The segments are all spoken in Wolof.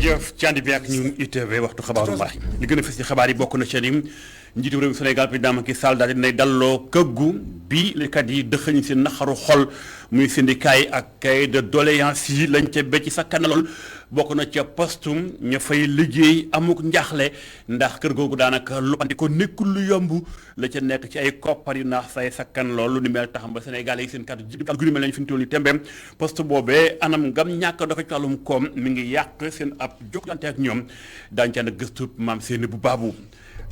jërëjëf ci ànd bi ak ñun ITV waxtu xabaaru mbaax li gën a fës ci xabaar yi bokk na ci ni njiitu réew Sénégal président Macky Sall daal dinay dalloo këggu bi likat yi dëxëñ seen naxaru xol muy syndicat yi ak cahier de doléance yi lañ ca becc sa kanalool bokk na ca postum ña fay liggéey amuk njaaxle ndax kër googu daanaka lu andi ko nekkul lu yomb la ca nekk ci ay koppar yu naax say sakkan lool lu ni mel taxam ba Sénégal yi seen kàddu jib gu ni mel lañ fi ñu toll nii tembeem poste boobee anam ngam ñàkk dafa ci wàllum koom mi ngi yàq seen ab jokkante ak ñoom daañu ca nag gëstu maam seeni bu baabu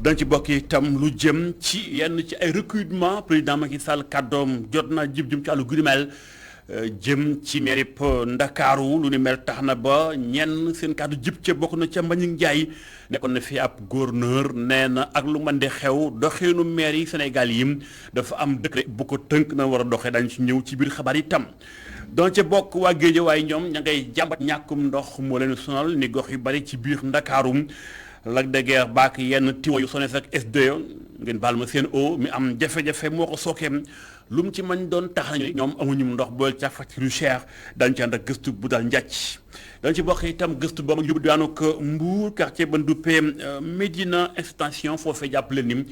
dañ ci bokk itam lu jëm ci yenn ci ay recrutement président Macky Sall kàddoom jot na jib jëm ci wàllu gu ni mel jëm ci mairie Ndakaaru lu ni mel tax na ba ñenn seen kàddu jib ca bokk na ca Mbagnick Ndiaye nekkoon na fi ab gouverneur nee na ak lu mën di xew doxeenu maire yi Sénégal yi dafa am décret bu ko tënk na war a doxee dañ ci ñëw ci biir xabaar yi tam donc ca bokk waa Géejawaay ñoom ña ngay jàmbat ñàkkum ndox moo leen sonal ni gox yu bari ci biir Ndakaaru Lac de Guiers baak yenn tiwo yu SONES ak SDE ngeen baal ma seen eau mi am jafe-jafe moo ko sookeem lu mu ci mañ doon tax nañu ñoom amuñu ndox boole ca facture yu cher dañ ci ànd ak gëstu bu daal njàcc dañ ci bokk itam gëstu ba ma yóbbu daanu ko Mbour quartier ba duppee Médina extension foofee jàppale ni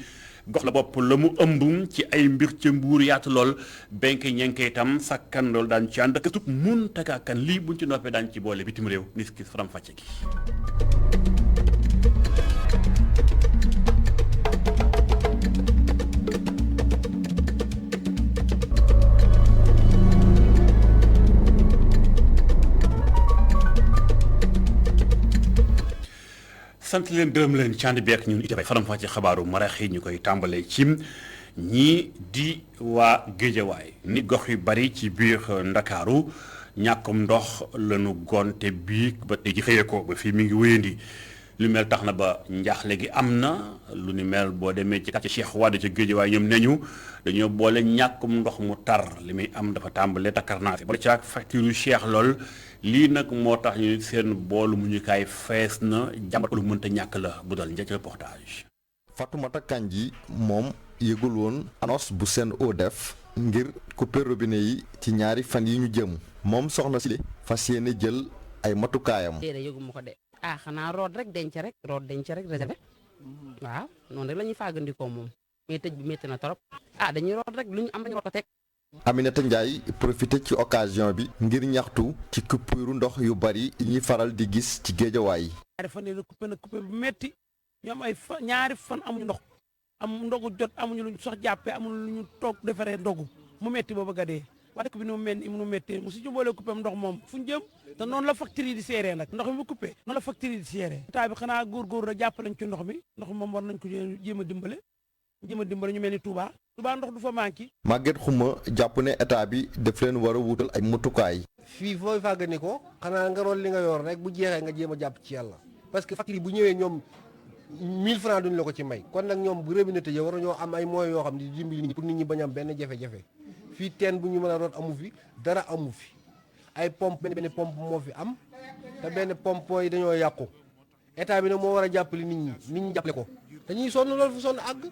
gox la bopp la mu ëmb ci ay mbir ca Mbour yaatu lool benk ñenke itam sakkan lool daan ci ànd ak gëstu mun takaakan lii buñ ci noppee daan ci boole bitim réew nis ki faram fàcce gi sant leen gërëm leen ci ànd bi ak ñun itam faram fàcce xabaaru marax yi ñu koy tàmbalee ci ñii di waa Géejawaay ni gox yu bari ci biir Ndakaaru ñàkkum ndox lañu gonte bii ba tey ji xëyee ko ba fii mi ngi wéyandi lu mel tax na ba njaaxle gi am na lu ni mel boo demee ci quartier Cheikh Wade ca Géejawaay ñoom neñu dañoo boole ñàkkum ndox mu tar li muy am dafa tàmbalee takkarnaase ba ca facture yu Cheikh lool lii nag moo tax ñu seen boolu mu ñu kaay fees na jàmbat lu mënta ñàkk la bu dal njëkk reportage. Fatoumata Kandji moom yëgul woon annonce bu Sen'Eau def ngir couper robinet yi ci ñaari fan yi ñu jëm moom soxna si fas yéene jël ay matukaayam. déedéet yëguma ko de xanaa root rek denc rek réservé waaw noonu rek la ñuy fàggandikoo moom mais tëj bi métti na trop dañuy root rek lu ñu am dañu war ko teg. Aminata Ndiaye profité ci occasion bi ngir ñaxtu ci coupure ndox yu bari yi ñuy faral di gis ci géejawaay yi. ñaari fan yi la coupé bu metti ñoom ay ñaari fan amuñu ndox am ndogu jot amuñu luñ sax jàppee amuñu lu ñu toog defaree ndogu mu metti ba bëgg a dee waa dëkk bi ni mu méttee mu si juboolee coupé ndox moom fu ñu jëm te noonu la facture yi di seeree nag ndox mi bu coupé noonu la facture yi di seeree état bi xanaa góorgóor rek jàpp nañ ci ndox mi moom war nañ ko jéem a dimbale ñu mel ni Touba ndox du fa manqué. Maguette Xuma jàpp ne état bi daf leen war a wutal ay matukaay. fii fooy fàggani ko xanaa nga rool li nga yor rek bu jeexee nga jéem a jàpp ci yàlla parce que facture yi bu ñëwee ñoom 1000 francs duñ la ko ci may kon nag ñoom bu robinet tëjee war nañoo am ay moyens yoo xam ne di dimbali nit ñi pour nit ñi bañ am benn jafe-jafe fii teen bu ñu mën a root amu fi dara amu fi ay pompe benn pompe moo fi am te benn pompe yi dañoo yàqu état bi nag moo war a jàppale nit ñi jàppale ko dañuy sonn loolu fu sonn àgg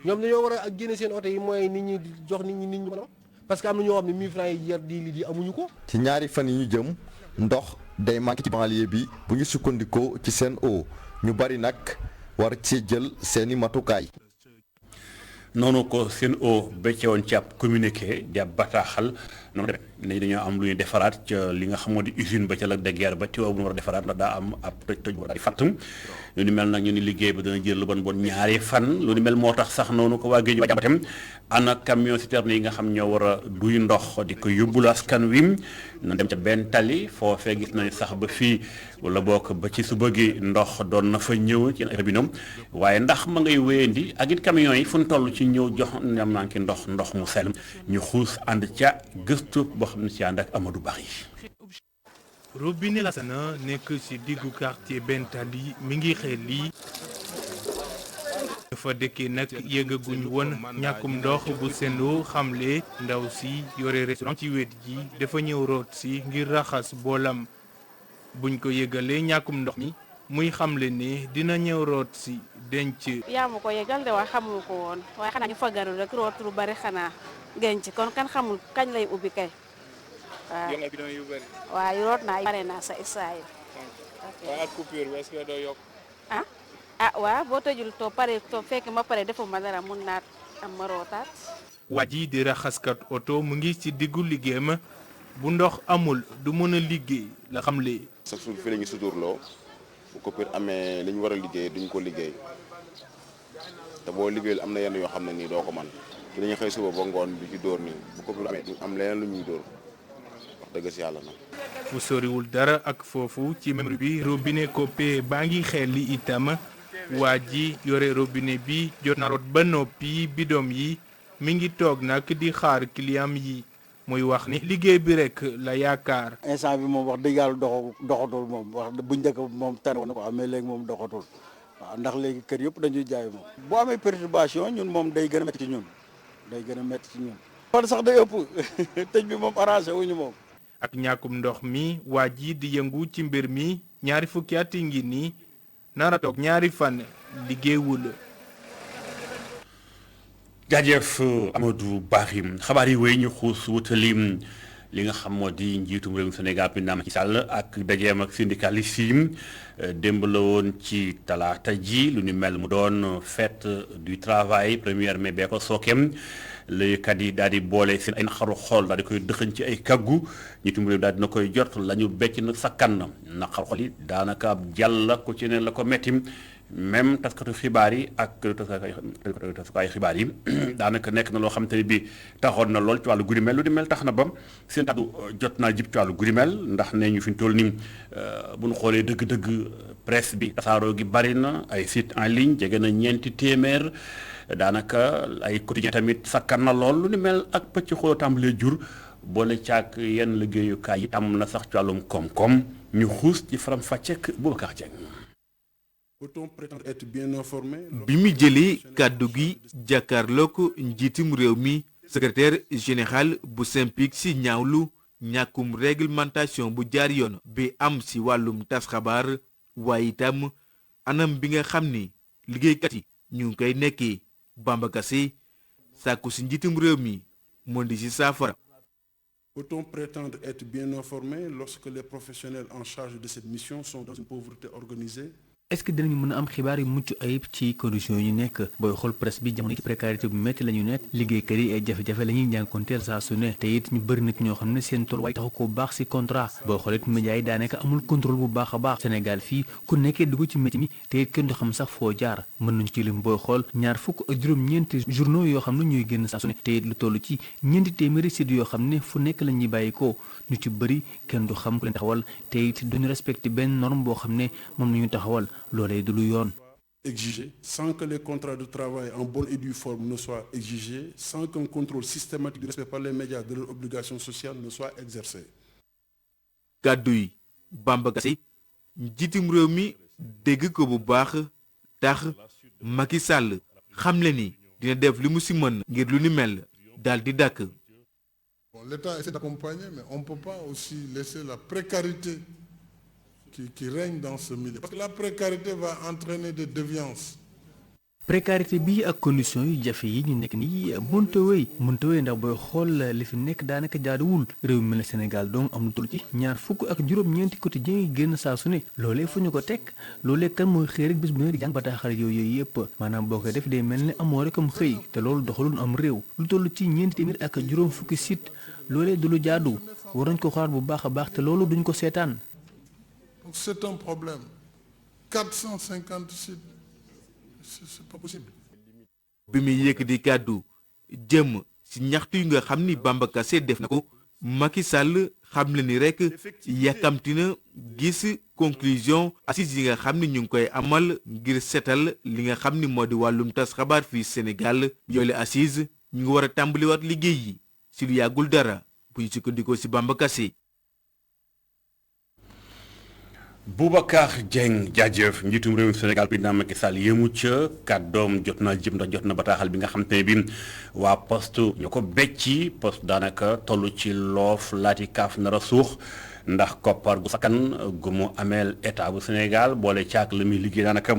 ñoom dañoo war a génne seen oto yi mooy nit ñi jox nit ñi mën a parce que am na ñoo xam ne 1000 francs yi jar di amuñu ko. ci ñaari fan yi ñu jëm ndox day manqué ci banlieue bi bu ñu sukkandikoo ci Sen'Eau ñu bari nag war ci jël seeni matukaay. noonu ko Sen'Eau becce woon ci ab communiqué di ab bataaxal noonu demee dañoo am lu ñuy defaraat ca li nga xamoo di usine ba ca Lac de Guiers ba tiwa bu ñu war a defaraat ndax daa am ab tëj bu di fatt lu ni mel nag ñu ni liggéey ba dana jël lu bon ñaari fan lu ni mel moo tax sax noonu ko waa géej ba jàmbatem ana camion citerne yi nga xam ñoo war a duy ndox di ko yóbbul askan wi na dem ca benn tali foofee gis nañ sax ba fii wala bokk ba ci suba gi ndox doon na fa ñëw ci robinet waaye ndax ma ngay wéyandi ak it camion yi fu ñu toll ci ñëw jox ñam naa ki ndox mu sell ñu xuus ànd ca gëstu boo xam ne ci ànd ak Amadou Bari. robinet Lassana nekk ci diggu quartier Bentali mi ngi xel lii dafa dëkkee nag yëgaguñ woon ñàkkum ndox bu Sen'Eau xamle ndaw si yore restaurant ci wet gi dafa ñëw root si ngir raxas boolam buñ ko yëgalee ñàkkum ndox mi muy xamle ne dina ñëw root si denc. yaa ma ko yëgal de waaye xamu ko woon waaye xanaa ñu fagaru rek root lu bari xanaa denc kon kan xamul kañ lay ubbi kay. waaw waaye root naa pare naa sa isaay affaire ak coupure bi est-ce que doo yokk. waaw boo tëjul to pare to fekk ma pare defuma dara mun naa am ma rootaat. waa ji di raxaskat oto mu ngi ci diggu liggéeyam bu ndox amul du mën a liggéey la xam le chaque jour fii la ñu suturloo bu coupure amee li ñu war a liggéey duñ ko liggéey te boo liggéeyul am na yenn yoo xam ne nii doo ko man ci dañuy xëy suba ba ngoon bi ci dóor nii bu coupure amee duñ am leneen lu ñuy dóor wax dëgg si yàlla nag. fu soriwul dara ak foofu ci même bi robinet coupé baa ngi xel li itam waa ji yore robinet bi jot na root ba noppi bidom yi mi ngi toog nag di xaar client yi muy wax ni liggéey bi rek la yaakaar. instant bi moom wax dëgg yàlla doxatul moom wax bu njëkk moom tane woon na ko mais léegi moom doxatul waaw ndax léegi kër yëpp dañuy jaay moom. boo amee perturbation ñun moom day gën a métti ci ñun kon sax day ëpp tëj bi moom arrangé wuñu moom. ak ñàkkum ndox mi waa ji di yëngu ci mbir mi ñaari fukki at ngi nii nara toog ñaari fan liggéeyul. jaajëf Amadou Bari xabaar yi wéy ñu xuus wutali li nga xam moo di njiitum réewum Sénégal président Macky Sall ak dajeem ak syndicaliste yi démb la woon ci talaata ji lu ni mel mu doon fête du travail 1er mai bee ko sookeem léykat yi daal di boole seen ay naqaru xool daal di koy dëxëñ ci ay kaggu njiitum réew daal dina koy jot la ñu becc na sakkan naqaru xool yi daanaka ab jàll ku ci ne la ko metti même taskatu xibaar yi ak taskatu xibaar yi daanaka nekk na loo xam te ne bi taxoon na lool ci wàllu guddi mel lu di mel tax na ba seen kàddu jot naa jib ci wàllu guddi mel ndax nee ñu fi ñu toll nii bu ñu xoolee dëgg-dëgg presse bi tasaaroo gi bari na ay site en ligne jege na 400 daanaka ay quotidien tamit sakkan na lool lu ni mel ak pëcc xooloo tàmbalee jur boole caak yenn liggéeyukaay yi am na sax ci wàllum koom-koom ñu xuus ci faram fàcceek Boubacar Dieng. bi mu jëlee kàddu gi jàkkaarloog njiitum réew mi secrétaire général bu SYNPICS si ñaawlu ñàkkum réglementation bu jaar yoon bi am si wàllum tas xabaar waaye itam anam bi nga xam ni liggéeykat yi ñu ngi koy nekkee Bamba Kassé sàkku si njiitum réew mi moo di si saafara. Peut-on prétendre être bien informé lorsque les professionnels en charge de cette mission sont dans une pauvreté organisée? est-ce que dinañu mën a am xibaar yu mucc ayib ci conditions yi ñu nekk booy xool presse bi jamono ci précarité bu métti la ñu nekk liggéeykat yi ay jafe-jafe la ñuy jànkonteel saa su ne te it ñu bëri nit ñoo xam ne seen tool waaye taxu ko baax ci contrat booy xool it média yi daanaka amul contrôle bu baax a baax Sénégal fii ku nekkee dugg ci métier mi te it kenn du xam sax foo jaar mën nañu ci lim booy xool ñaar fukk ak juróom-ñeenti journaux yoo xam ne ñooy génn saa su ne te it lu toll ci ñeenti téeméeri sites yoo xam ne fu nekk la ñuy bàyyi ko ñu ci bëri kenn du xam ku leen taxawal te it duñu respecté benn norme boo xam ne moom la ñu taxawal loolee du lu yoon. Exigé sans que les contrats de travail en bonne et due forme ne soient exigés, sans qu'un contrôle systématique du respect par les médias de leurs obligations sociales ne soit exercé. kàddu yi Bamba Kassé njiitum réew mi dégg ko bu baax tax Macky Sall xamle ni dina def li mu si mën ngir lu ni mel daal di dàkk. L'État essaie d'accompagner, mais on ne peut pas aussi laisser la précarité qui règne dans ce milieu. Parce que la précarité va entraîner des déviances. précarité bi ak conditions yu jafe yi ñu nekk nii mënta wéy ndax booy xool li fi nekk daanaka jaaduwul réew mi mel ne Sénégal donc am lu toll ci ñaar fukk ak juróom-ñeenti quotidien yi génn saa su ne loolee fu ñu ko teg loolee kan mooy xëy rek bis bu ne di jàng bataaxal yooyu yëpp maanaam boo koy def day mel ne amoo rek am xëy te loolu doxalul am réew lu toll ci ñeenti téeméer ak juróom fukki site loolee du lu jaadu war nañ ko xaar bu baax a baax te loolu duñ ko seetaan. Donc c'est un problème. 450 sites. C'est pas possible. bi muy yëkkati kàddu jëm ci ñaxtu yi nga xam ni Bamba Kassé def na ko Macky Sall xam le ni rek yàkkamti na gis conclusion assises yi nga xam ni ñu ngi koy amal ngir seetal li nga xam ni moo di wàllum tas xabaar fii Sénégal yooyu la assise ñu ngi war a tàmbaliwaat liggéey yi ci lu yàggul dara bu ñu sukkandikoo ci Bamba Kassé. Boubacar Dieng jaajëf njiitum réewum Sénégal président Macky Sall yéemu ca kàddoom jot na jëm ndax jot na bataaxal bi nga xam te ne bi waa poste ñu ko becci poste daanaka toll ci loof laati kaaf nar a suux ndax koppar gu sakkan gu mu ameel état bu Sénégal boole caak la muy liggéey daanaka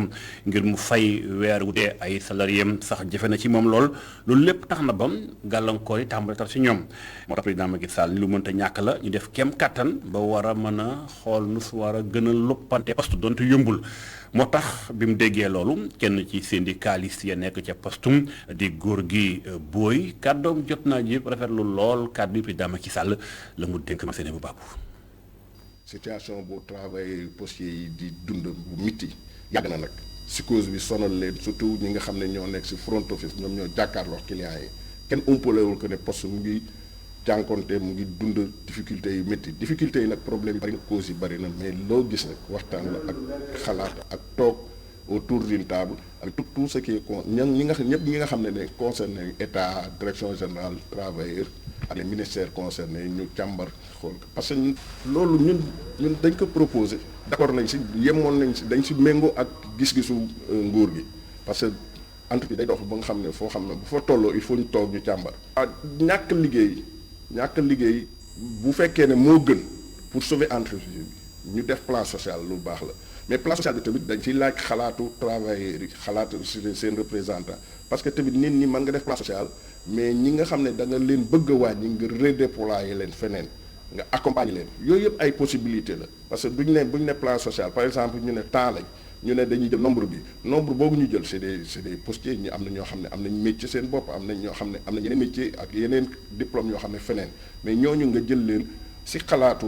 ngir mu fay weer wu dee ay salariés sax jafe na ci moom loolu lépp tax na ba gàllankoor yi tàmbali tax ci ñoom moo tax président Macky Sall ni lu mënta ñàkk la ñu def kem kattan ba war a mën a xool nu su war a gën a loppante poste donte yombul moo tax bi mu déggee loolu kenn ci syndicaliste ya nekk ca postum di góor gi booy kàddoom jot naa ji rafetlu lool kàddu yi président Macky Sall la mu dénk ma seen bu baabu situation bu travail postier yi di dund bu mitti yàgg na nag psychose bi sonal leen surtout ñi nga xam ne ñoo nekk ci front office ñoom ñoo jàkkaarloo clients yi kenn umpalewul que ne poste mu ngi jànkonte mu ngi dund difficultés yu métti difficultés yi nag problème yi bari na cause yi bari na mais loo gis nag waxtaan la ak xalaat ak toog autour d'une table ak tout ce qui est ñi nga xam ñëpp ñi nga xam ne concerné état direction générale travailleurs ak les ministères concernés ñu càmbar xool parce que loolu ñun dañ ko proposé d'accord nañ si yemoon nañ si dañ si méngoo ak gis-gisu nguur gi parce que entreprise day dox ba nga xam ne foo xam ne bu fa tolloo il faut ñu toog ñu càmbar. ñàkk liggéey bu fekkee ne moo gën pour sauver entreprise bi ñu def plan social lu baax la mais plan social bi tamit dañ ciy laaj xalaatu travailleurs yi xalaatu seen représentant parce que tamit nit ñi mën nga def plan social mais ñi nga xam ne da nga leen bëgg a wàññi nga redéployer leen feneen nga accompagner leen yooyu yëpp ay possibilité la parce que bu ñu ne plan social par exemple ñu ne temps lañ ñu ne dañuy jël nombre boobu ñu jël c'est des postiers ñu am na ñoo xam ne am nañ métier seen bopp am nañ ñoo xam ne am nañ yeneen métier ak yeneen diplôme yoo xam ne feneen mais ñooñu nga jël leen si xalaatu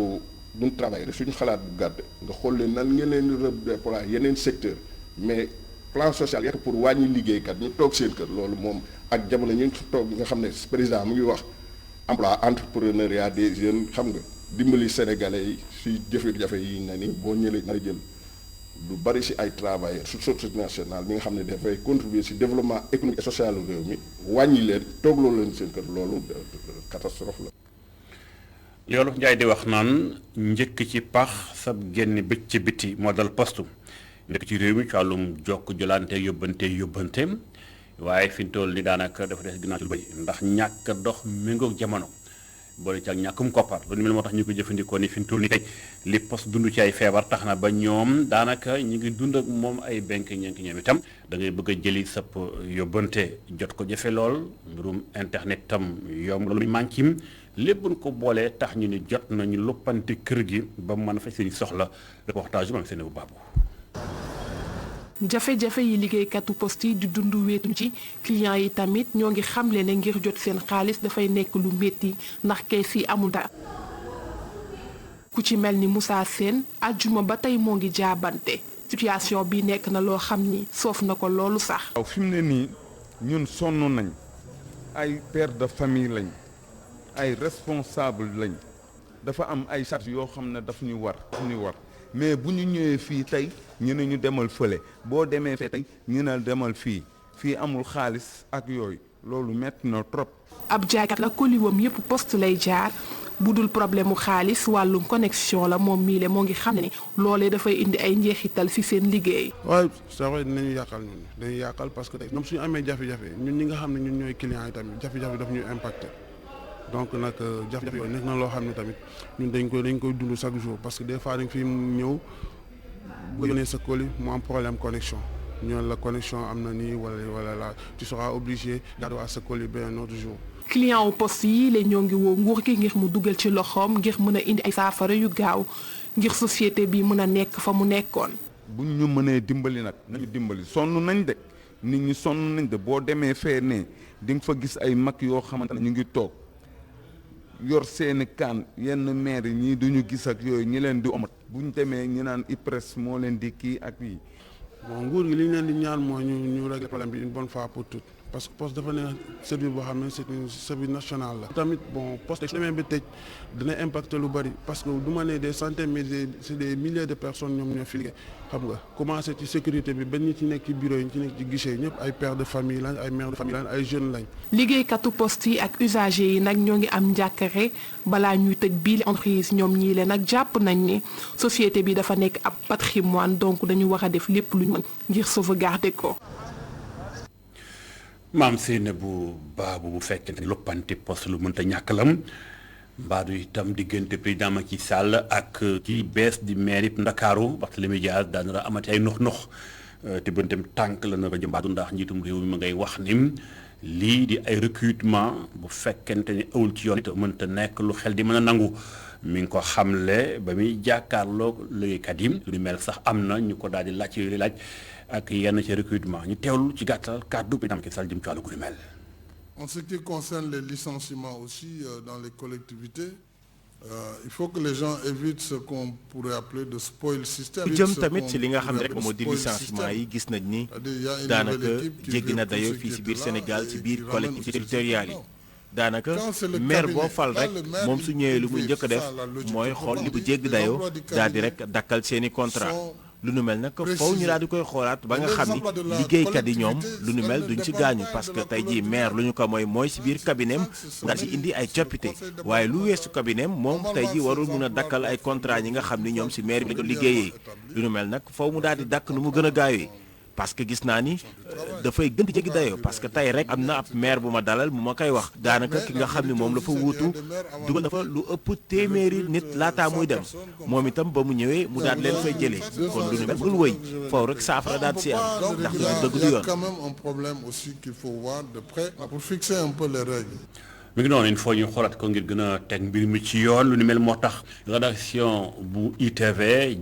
duñ travail suñu xalaat bu gàtt nga xool leen nan ngeen leen redéployer yeneen secteur mais plan social yekk pour wàññi liggéeykat ñu toog seen kër loolu moom ak jamono ñu toog nga xam ne président mu ngi wax emploi entrepreneuriat des jeunes xam nga dimbali sénégalais yi si jafe-jafe yi na ni boo ñëwee nar a jël lu bari ci ay travailleurs sur société nationale bi nga xam ne dafay contribuer ci développement économique et social réew mi wàññi leen toogloo leen seen kër loolu catastrophe la. loolu Njaay di wax naan njëkk ci pax sab génn bëcc ci biti moo dal postu nekk ci réew mi ci wàllum jokk jolante yóbbante waaye fi mu toll ni daanaka dafa des ginnaaw ci lu bëri ndax ñàkk dox méngoog jamono boole ci ak ñàkkum koppar loolu mel moo tax ñu ko jëfandikoo ni fi mu toll ni tey li poste dund ci ay feebar tax na ba ñoom daanaka ñu ngi dund ak moom ay benk ñenk ñoom itam da ngay bëgg a jëli sap yóbbante jot ko jafe lool mbirum internet tam yomb loolu manquim lépp buñ ko boolee tax ñu ni jot nañu loppante kër gi ba mu mën a fay seen soxla reportage bi seen bu baabu jafe-jafe yi liggéeykatu poste yi di dund wéetu ci clients yi tamit ñoo ngi xamle ne ngir jot seen xaalis dafay nekk lu métti ndax kees yi amul dara ku ci mel ni Moussa Sène àjjuma ba tey moo ngi jaabante situation bi nekk na loo xam ni soof na ko loolu sax. waaw fi mu ne nii ñun sonn nañ ay père de famille lañ ay responsable lañ dafa am ay charges yoo xam ne daf ñu war mais bu ñu ñëwee fii tey ñu ne ñu demal fële boo demee fee tey ñu ne demal fii amul xaalis ak yooyu loolu metti na trop. ab jaaykat la koliwam yépp poste lay jaar bu dul problème mu xaalis wàllum connexion la moom mii le moo ngi xam ne loolee dafay indi ay njeexital ci seen liggéey. waaw c'est vrai dinañu yàqal ñun dañuy yàqal parce que tey ñoom suñu amee jafe-jafe ñun ñi nga xam ne ñun ñooy clients yi tamit jafe-jafe daf ñuy impacté. donc nag jafe-jafe yooyu nekk na loo xam ne tamit ñun dañ koy dund chaque jour parce que des fois dañ fi ñëw bu yónnee sa colis mu am problème connexion ñoo la connexion am na nii wala la tu seras obligé garder sa colis benn autre jour. client wu poste yi la ñoo ngi woo nguur gi ngir mu dugal ci loxoom ngir mën a indi ay saafara yu gaaw ngir société bi mën a nekk fa mu nekkoon. buñ ñu mënee dimbali nag nañu dimbali sonn nañ de nit ñi sonn nañ de boo demee fee ne di nga fa gis ay mag yoo xamante ne ñu ngi toog. yor seeni kaan yenn maire yi ñii duñu gis ak yooyu ñi leen di omat bu ñu demee ñu naan IPRES moo leen di kii ak yi. bon nguur gi li ñu leen di ñaan mooy ñu régler problème bi une bonne fois pour toutes parce que poste dafa ne service boo xam ne c'est un service national la. tamit bon poste su demee ba tëj dina impacter lu bari parce que du ma ne des centaines mais c'est des milliers de personnes ñoom ñoo fi liggéey xam nga commencé ci sécurité bi ba ñi ci nekk ci bureau yi ñi ci nekk ci guichet ñëpp ay pères de famille lañ ay mères de famille lañ ay jeunes lañ. liggéeykatu poste yi ak usagers yi nag ñoo ngi am njàkkare balaa ñuy tëj bii entreprise ñoom ñii leen nag jàpp nañ ni société bi dafa nekk ab patrimoine donc dañu war a def lépp lu ñu mën ngir sauvegarder ko. maam Seynabou Babou bu fekkente ni loppante poste lu mënta ñàkk lam mbaadu itam diggante président Macky Sall ak ci bees di maire Ndakaaru Barthélémy Dias daanaka amati ay nox te bëntem tànk la na ko jëmbaatu ndax njiitum réew mi ma ngay wax ni lii di ay recrutement bu fekkente ni awul ci yoon it mënta nekk lu xel di mën a nangu mi ngi ko xamle ba muy jàkkaarloo liggéeykat yi lu mel sax am na ñu ko daal di laaj ak yenn ci recrutement ñu teewlu ci gàttal kàddu président Macky Sall jëm ci wàllu gu mel. En ce qui concerne les licenciements aussi dans les collectivités, il faut que les gens évitent ce qu'on pourrait appeler de spoil system. jëm tamit ci li nga xam ne rek moo di licenciement yi gis nañ ni daanaka jéggi na dayoo fii ci biir Sénégal ci biir collectivités territoriales yi daanaka maire boo fal rek moom su ñëwee lu muy njëkk a def mooy xool li bu jéggi dayoo daal di rek dakkal seeni contrat lu nu mel nag foofu ñu daal di koy xoolaat ba nga xam ni liggéeykat yi ñoom lu nu mel duñ ci gaañu parce que tey jii maire lu ñu ko mooy si biir cabinet nga ci indi ay coppite waaye lu weesu cabinet moom tey jii warul mun a dakkal ay contrat ñi nga xam ni ñoom si maire bi la ko liggéeyee lu nu mel nag foofu mu daal di dakk nu mu gën a gaawee parce que gis naa ni dafay gën di jéggi dayoo parce que tey rek am na ab maire bu ma dalal mu ma koy wax daanaka ki nga xam ne moom la fa wuutu dugal dafa lu ëpp téeméeri nit laataa muy dem moom itam ba mu ñëwee mu daal leen fay jëlee kon lu nu mel dul wëy foofu rek saafara daal si am ndax du dëgg du yoon. quand même un problème aussi qu'il faut voir de près pour fixer un peu les règles. mi ngi noonu il faut ñu xoolaat ko ngir gën a teg mbir mi ci yoon lu ni mel moo tax rédaction bu ITV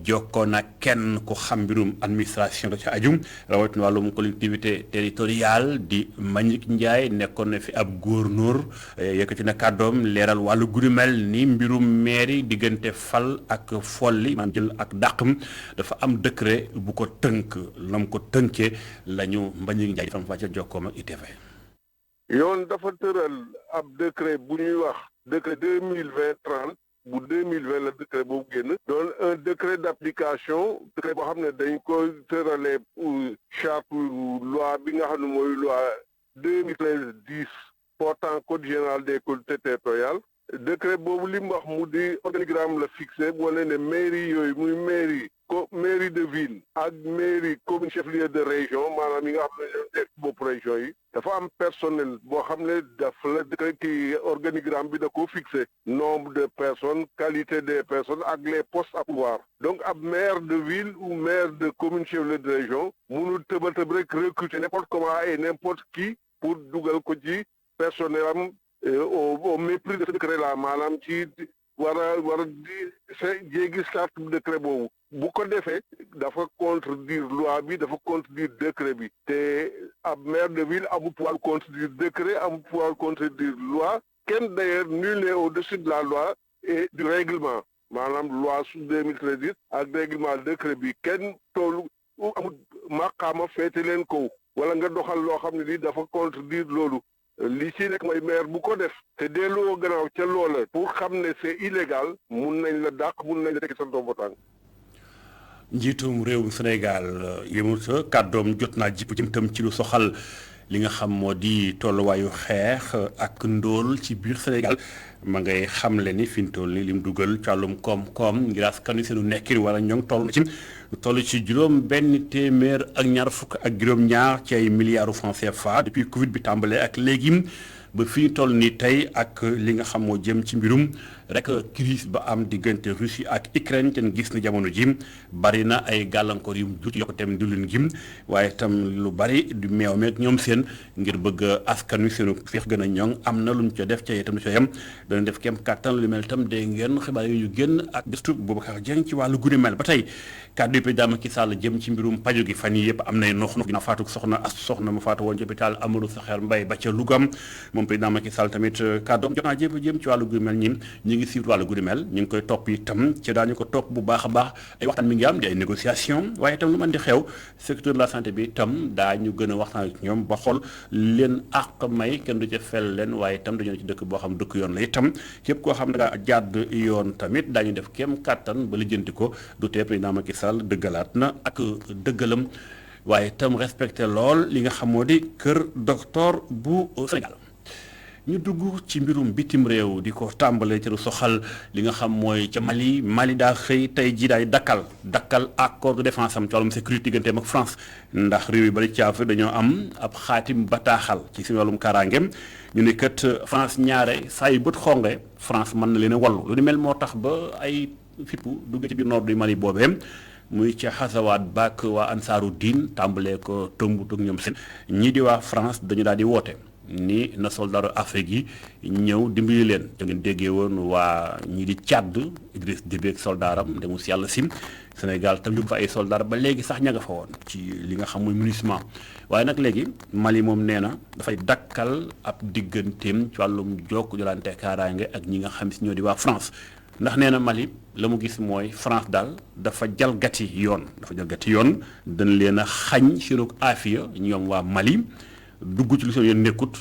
jokkoon ak kenn ku xam mbirum administration da ca aju rawatina wàllum collectivité territoriale di Mbagnick Ndiaye nekkoon na fi ab gouverneur yëkkati na kàddoom leeral wàllu guddi mel ni mbirum mairie diggante fal ak folli maanaam jël ak dàqam dafa am décret bu ko tënk lam ko tënkee la ñu Mbagnick Ndiaye fam fa ca jokkoom ak ITV. yoon dafa tëral ab décret bu ñuy wax décret 2020-30 bu 2020 la décret boobu génn doon un décret d'application décret boo xam ne dañ koy tëralee charte loi bi nga xam ne mooy loi 2013-10 portant code général des collectivités territoriales décret boobu li mu wax mu di organigramme la fixé wane ne mairie yooyu muy mairie de ville ak mairie commune chef-lieu de région maanaam yi nga xam ne ñoo nekk bopp région yi dafa am personnel boo xam ne dafa la décret ki organigramme bi da ko fixé nombre de personnes qualité des personnes ak les postes à pouvoir donc ab maire de ville ou maire de commune chef-lieu de région mënul tëba tëb rek recruter n'importe comment et n'importe qui pour dugal ko ci personnel am au mépris de ce décret là maanaam ci war a di jéegi charte décret boobu bu ko defee dafa contredire loi bi dafa contredire décret bi te ab maire de ville amul pouvoir contredire décret amul pouvoir contredire loi kenn d'ailleurs nul n'est au-dessus de la loi et du règlement maanaam loi su 2013 ak règlement décret bi kenn toolu amul maqaama féete leen kaw wala nga doxal loo xam ne ni dafa contredire loolu li ci nekk mooy maire bu ko def te delloo gannaaw ca loola pour xam ne c'est illégal mun nañ la dàq mun nañ la tekki sa ndombo tànk. njiitum réewum Sénégal yemul sa kàddoom jot naa jipp jëm tam ci lu soxal li nga xam moo di tolluwaayu xeex ak ndóol ci biir Sénégal ma ngay xamle ni fi mu toll ni lim dugal ci wàllum koom-koom ngir askan wi seenu nekkin wala ñoo ngi toll ci juróom benn téeméer ak ñaar fukk ak juróom-ñaar ci ay milliards francs CFA depuis Covid bi tàmbalee ak léegi ba fi ñu toll nii tey ak li nga xam moo jëm ci mbirum rek crise ba am diggante Russie ak Ukraine te gis na jamono ji bari na ay gàllankoor yu mu jut yokkuteem diwlin gi waaye itam lu bari du meew meeg ñoom seen ngir bëgg askan wi seenu feex gën a ñoŋ am na lu ñu ca def ca itam ca yem dana def kem kàttan lu mel itam dégg ngeen xibaar yi ñu génn ak gëstu Boubacar Dieng ci wàllu guddi mel ba tey kàddu yi président Macky Sall jëm ci mbirum paju gi fan yi yëpp am nay nox dina faatu soxna mu faatu woon ci hôpital Amadou Sakhir Mbaye ba ca Louga moom président Macky Sall tamit kàddoom jot naa jëm ci wàllu guddi mel ñi ngi suivre wàllu guddi mel ñu ngi koy topp itam ci daañu ko topp bu baax a baax ay waxtaan mi ngi am di ay négociation waaye itam lu mën di xew secteur de la santé bi itam daañu gën a waxtaan ak ñoom ba xool leen àq may kenn du ca fel leen waaye itam dañoo ci dëkk boo xam dëkk yoon la itam képp koo xam ne nga jàdd yoon tamit daañu def kéem kàttan ba lijjanti ko du tee président Macky Sall dëggalaat na ak dëggalam waaye itam respecté lool li nga xam moo di kër docteur bu Sénégal ñu dugg ci mbirum bitim réew di ko tàmbale ci lu soxal li nga xam mooy ca Mali daa xëy tey jii daay dakkal accord de défense am ci wàllum sécurité digganteem ak France ndax réew yi bari ci Afrique dañoo am ab xaatim bataaxal ci seen wàllum kaaraangeem ñu ne kat France ñaare saa yu bët xonge France mën na leen a wallu lu ni mel moo tax ba ay fippu dugg ci biir nord du Mali boobee muy ca Hazawaat baak waa Ansaaru Diin tàmbalee ko Tombouctou ak ñoom seen ñii di waa France dañu daal di woote ni na soldaaru Afrique yi ñëw dimbali leen da ngeen déggee woon waa ñii di Tchad Idriss Déby ak soldaaram demu si yàlla sim Sénégal tam yóbbu fa ay soldaar ba léegi sax ña nga fa woon ci li nga xam muy MINUSMA waaye nag léegi Mali moom nee na dafay dakkal ab digganteem ci wàllum jokk jolante kaaraange ak ñi nga xam si ñoo di waa France ndax nee na Mali la mu gis mooy France daal dafa jalgati yoon dañ leen a xañ seenug aafiya ñoom waa Mali dugg ci lu seen yoon nekkut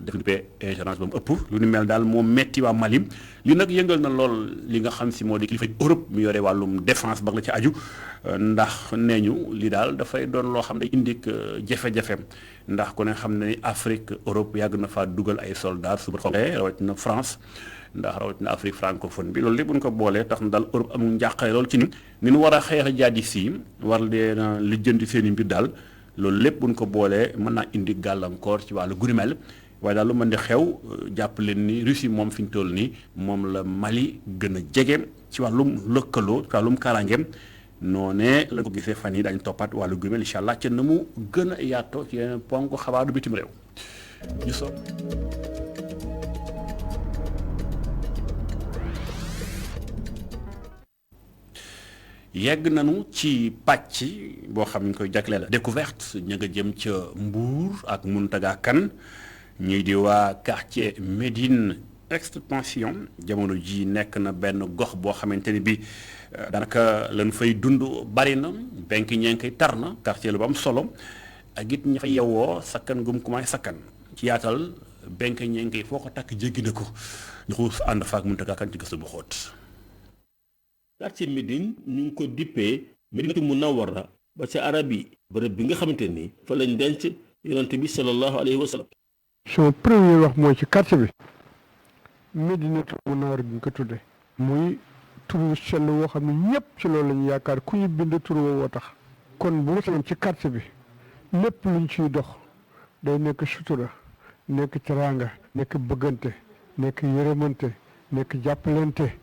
def ingérence ba mu ëpp lu ni mel daal moo metti waa Mali li nag yëngal na lool li nga xam si moo di kilifa Europe mu yore wàllum défense ba la ci aju ndax nee ñu li daal dafay doon loo xam ne indi jafe-jafe ndax ku ne xam ne ni Afrique Europe yàgg na faa dugal ay soldats suba xoolee rawatina France ndax rawatina Afrique francophone bi loolu lépp bu ñu ko boolee tax na daal Europe amul njàqare lool ci ni ñu war a xeex jihadistes yi war leen lijjanti seen i mbir daal. loolu lépp buñ ko boolee mën naa indi gàllankoor ci wàllu gunimel waaye daal lu mën di xew jàpp leen ni Russie moom fi ñu toll nii moom la Mali gën a jege ci wàllum lëkkaloo ci wàllum kaaraangeem noonee la ko gisee fan yi dañu toppaat wàllu gunimel incha allah ca na mu gën a yaatoo ci yeneen ponk xabaaru bitim réew ñu so yegg nañu ci pàcc boo xam ñu koy jagleel découverte ña nga jëm ca Mbour ak Mountaga Kane ñii di waa quartier Médine Extension jamono ji nekk na benn gox boo xamante ni bi daanaka lan fay dund bari na benk ñeenkay tar na quartier lu ba am solo ak it ña fa yewoo sakkan gum kumaay sakkan ci yaatal benk ñeenkay foo ko takk jéggi na ko ñu xuus ànd faak Mountaga Kane ci gëstu bu xóot quartier Médine ñu ngi ko dippee Médinatu Munawwara ba ca arab yi bërëb bi nga xamante ni fa lañ denc yonent bi sallallahu alayhi wa sallam. sama premier wax mooy ci quartier bi Médinatu Munawwara bi ñu ko tuddee muy turu sell woo xam ne ñëpp ci loolu lañu yaakaar ku ñu bind turu woo tax kon bu ma ci quartier bi lépp luñ ciy dox day nekk sutura nekk teraanga nekk bëggante nekk yërëmante nekk jàppalante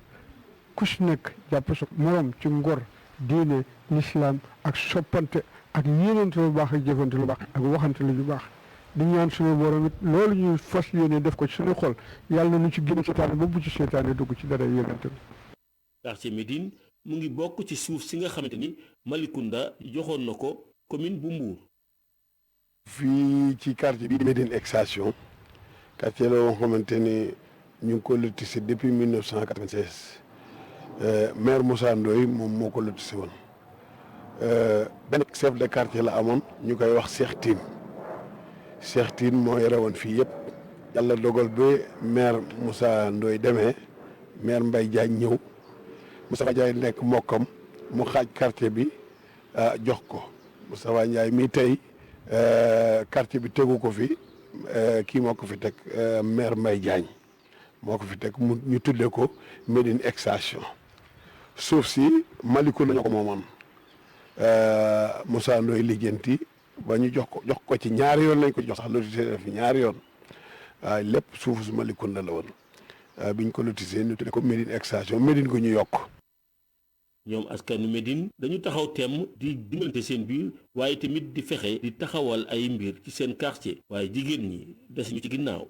ku si nekk jàpp sa morom ci ngor diine lislaam ak soppante ak yéenante lu baax ak jëfante lu baax ak waxante lu baax di ñaan suñu borom it loolu ñuy fas yéene def ko ci suñu xol yàlla na ñu ci génn seetaane ba bu ci seetaane dugg ci dara yéenante bi. quartier Médine mu ngi bokk ci suuf si nga xamante ni Malicounda joxoon na ko commune bu Mbour. fii ci quartier bi Médine Extension quartier la woo xamante ni ñu ngi ko lotissé depuis 1996. maire Moussa Ndoye moom moo ko lotissé woon benn chef de quartier la amoon ñu koy wax Cheikh Tine moo yore woon fii yëpp yàlla dogal ba maire Moussa Ndoye demee maire Mbaye Diagne ñëw Moustapha Ndiaye nekk mokkam mu xaaj quartier bi jox ko Moustapha Ndiaye mii tey quartier bi tegu ko fi kii moo ko fi teg maire Mbaye Diagne moo ko fi teg mu ñu tuddee ko Médine Extension suuf si Malicounda ñoo ko moomoon Moussa Ndoye lijjanti ba ñu jox ko ci ñaari yoon lañ ko jox sax lotissé fi ñaari yoon waaye lépp suufu su Malicounda la woon biñ ko lotissé ñu tuddee ko Médine Extension Médine gu ñu yokk. ñoom askanu Médine dañu taxaw temm di dimbalante seen biir waaye tamit di fexe di taxawal ay mbir ci seen quartier waaye jigéen ñi des ñu ci ginnaaw.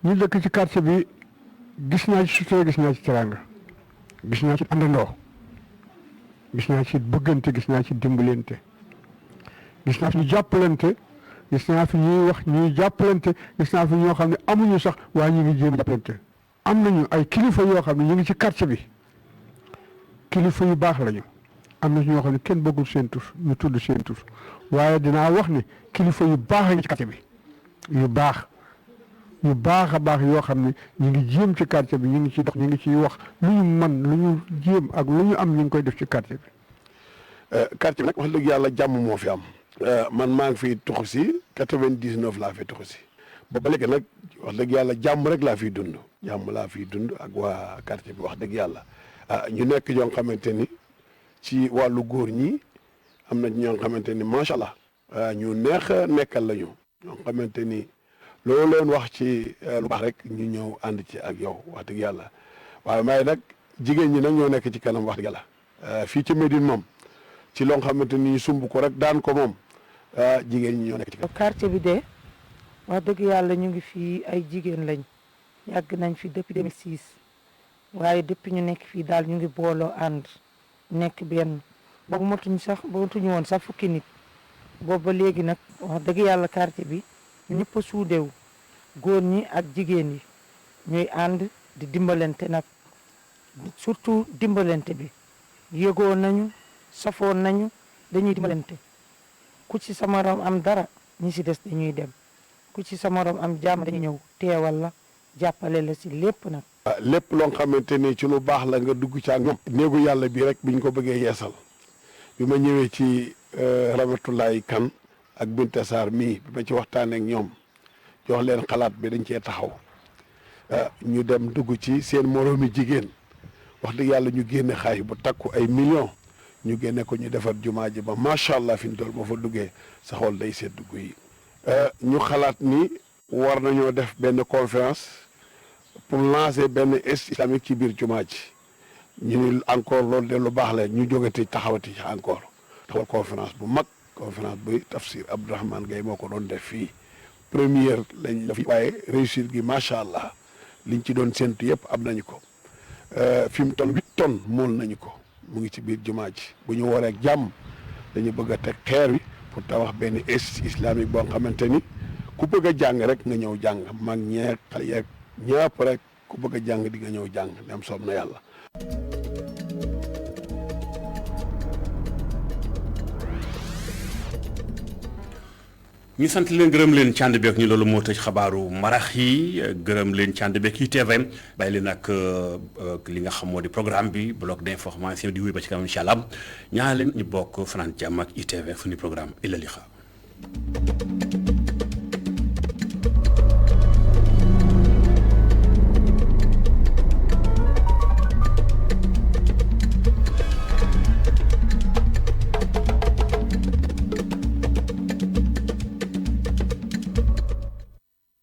ñu dëkk ci quartier bi gis naa ci sutura gis naa ci teraanga gis naa ci àndandoo gis naa ci bëggante gis naa ci dimbalante gis naa fi ñu jàppalante gis naa fi ñuy wax ñuy jàppalante gis naa fi ñoo xam ne amuñu sax waaye ñu ngi jéem a jàppalante am nañu ay kilifa yoo xam ne ñu ngi ci quartier bi kilifa yu baax lañu am na ñoo xam ne kenn bëggul seen tur ñu tudd seen tur waaye dinaa wax ni kilifa yu baax a ngi ci quartier bi yu baax a baax yoo xam ne ñu ngi jéem ci quartier bi ñu ngi ciy dox ñu ngi ciy wax lu ñu mën lu ñu jéem ak lu ñu am ñu ngi koy def ci quartier bi. quartier bi nag wax dëgg yàlla jàmm moo fi am. man maa ngi fi tuxu si 99 laa fi tuxu si ba léegi nag wax dëgg yàlla jàmm rek laa fiy dund jàmm laa fiy dund ak waa quartier bi wax dëgg yàlla ñu nekk ñoo xamante ni ci wàllu góor ñi am na ñoo xamante ni macha allah ñu neex a nekkal lañu ñoo xamante ni loolu leen wax ci lu baax rek ñu ñëw ànd ci ak yow wax dëgg yàlla waaye may nag jigéen ñi nag ñoo nekk ci kanam wax dëgg yàlla fii ci Médine moom ci loo xamante ni sumb ko rek daan ko moom jigéen ñi ñoo nekk ci kanam. quartier bi de wax dëgg yàlla ñu ngi fii ay jigéen lañ yàgg nañ fi depuis 2006 waaye depuis ñu nekk fii daal ñu ngi booloo ànd nekk benn boobu matuñu woon sax fukki nit boobu ba léegi nag wax dëgg yàlla quartier bi ñëpp a suudewu góor ñi ak jigéen yi ñuy ànd di dimbalante nag surtout dimbalante bi yëgoon nañu safoon nañu dañuy dimbalante ku ci sa morom am dara ñi si des dañuy dem ku ci sa morom am jàmm dañuy ñëw teewal la jàppale la si lépp nag. lépp loo xamante ni ci lu baax la nga dugg ci ak ñoom. néegu yàlla bi rek biñ ko bëggee yeesal bi ma ñëwee ci Ramatulaay Kan ak Binta Sarr mii bi ma ci waxtaanee ak ñoom jox leen xalaat bi dañ cee taxaw ñu dem dugg ci seen moroomi jigéen wax dëgg yàlla ñu génne xaay bu takku ay millions ñu génne ko ñu defar jumaa ji ba macha allah fi ñu toll boo fa duggee sa xol day seet dugg yi. ñu xalaat ni war nañoo def benn conférence pour lancer benn islamique ci biir jumaa ji ñu ni encore loolu de lu baax la ñu jógati taxawati ci encore taxawal conférence bu mag conférence bu tafsir Abdourahmane Gaye moo ko doon def fii première lañ la fi waaye réussir gi macha allah liñ ci doon séntu yëpp am nañu ko fi mu toll 8 tonnes mool nañu ko mu ngi ci biir jumaa ji bu ñu waree ak jàmm dañu bëgg a teg xeer wi pour tabax benn islamique boo xamante ni ku bëgg a jàng rek nga ñëw jàng mag ñeeg xale yeeg ñëpp rek ku bëgg a jàng di nga ñëw jàng dem soob na yàlla. ñu sant leen gërëm leen ci ànd beeg ñu loolu moo tëj xabaaru marax yi gërëm leen ci ànd beeg ITV bàyyi leen ak li nga xam moo di programme bi bloc d'information di wuy ba ci kanam incha allah ñaa leen ñu bokk fanaan jàmm ak ITV suñu programme illa lixa